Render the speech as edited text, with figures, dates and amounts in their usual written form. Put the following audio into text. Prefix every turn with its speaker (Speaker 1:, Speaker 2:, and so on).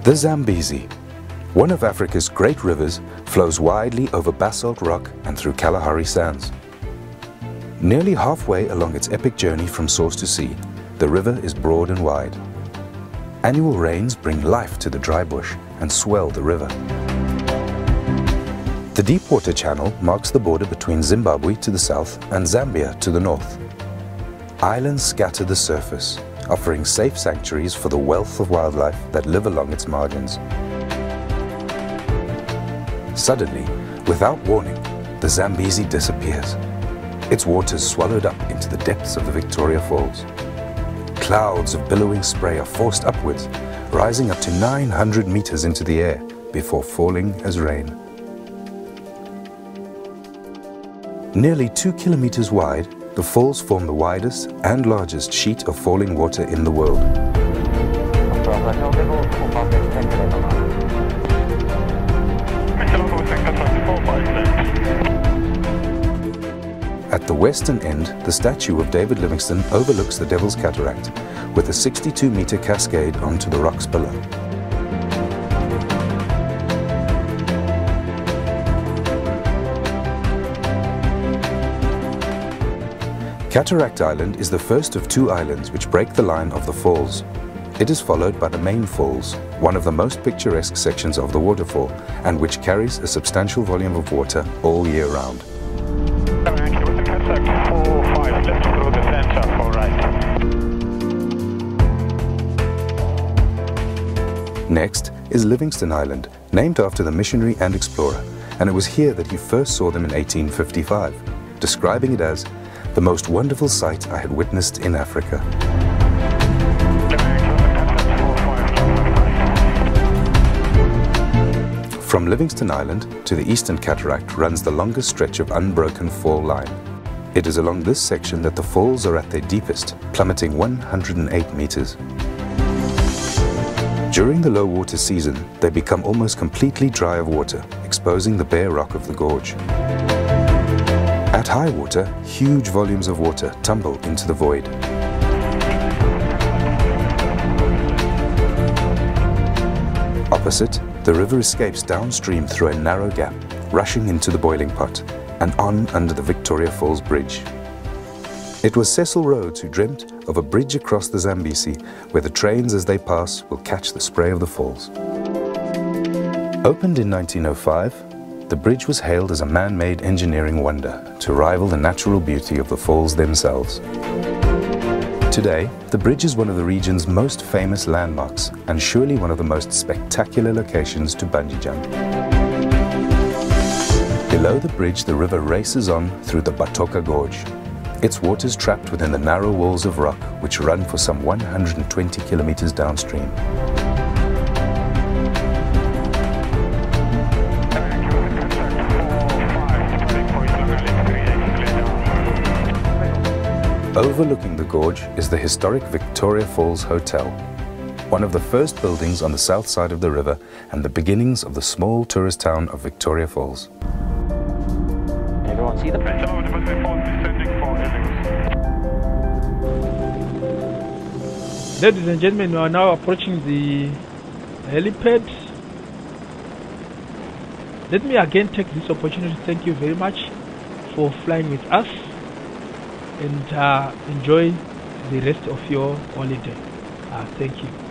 Speaker 1: The Zambezi, one of Africa's great rivers, flows widely over basalt rock and through Kalahari sands. Nearly halfway along its epic journey from source to sea, the river is broad and wide. Annual rains bring life to the dry bush and swell the river. The deep water channel marks the border between Zimbabwe to the south and Zambia to the north. Islands scatter the surface, offering safe sanctuaries for the wealth of wildlife that live along its margins. Suddenly, without warning, the Zambezi disappears. Its waters swallowed up into the depths of the Victoria Falls. Clouds of billowing spray are forced upwards, rising up to 900 meters into the air before falling as rain. Nearly 2 kilometers wide, the falls form the widest and largest sheet of falling water in the world. At the western end, the statue of David Livingstone overlooks the Devil's Cataract, with a 62-meter cascade onto the rocks below. Cataract Island is the first of 2 islands which break the line of the falls. It is followed by the main falls, one of the most picturesque sections of the waterfall, and which carries a substantial volume of water all year round. Next is Livingstone Island, named after the missionary and explorer, and it was here that he first saw them in 1855, describing it as the most wonderful sight I had witnessed in Africa. From Livingstone Island to the Eastern Cataract runs the longest stretch of unbroken fall line. It is along this section that the falls are at their deepest, plummeting 108 meters. During the low water season, they become almost completely dry of water, exposing the bare rock of the gorge. At high water, huge volumes of water tumble into the void. Opposite, the river escapes downstream through a narrow gap, rushing into the boiling pot and on under the Victoria Falls Bridge. It was Cecil Rhodes who dreamt of a bridge across the Zambezi where the trains as they pass will catch the spray of the falls. Opened in 1905, the bridge was hailed as a man-made engineering wonder to rival the natural beauty of the falls themselves. Today, the bridge is one of the region's most famous landmarks and surely one of the most spectacular locations to bungee jump. Below the bridge, the river races on through the Batoka Gorge. Its waters trapped within the narrow walls of rock which run for some 120 kilometers downstream. Overlooking the gorge is the historic Victoria Falls Hotel, one of the first buildings on the south side of the river and the beginnings of the small tourist town of Victoria Falls.
Speaker 2: Everyone see the bridge?
Speaker 3: Ladies and gentlemen, we are now approaching the helipad. Let me again take this opportunity to thank you very much for flying with us and enjoy the rest of your holiday. Thank you.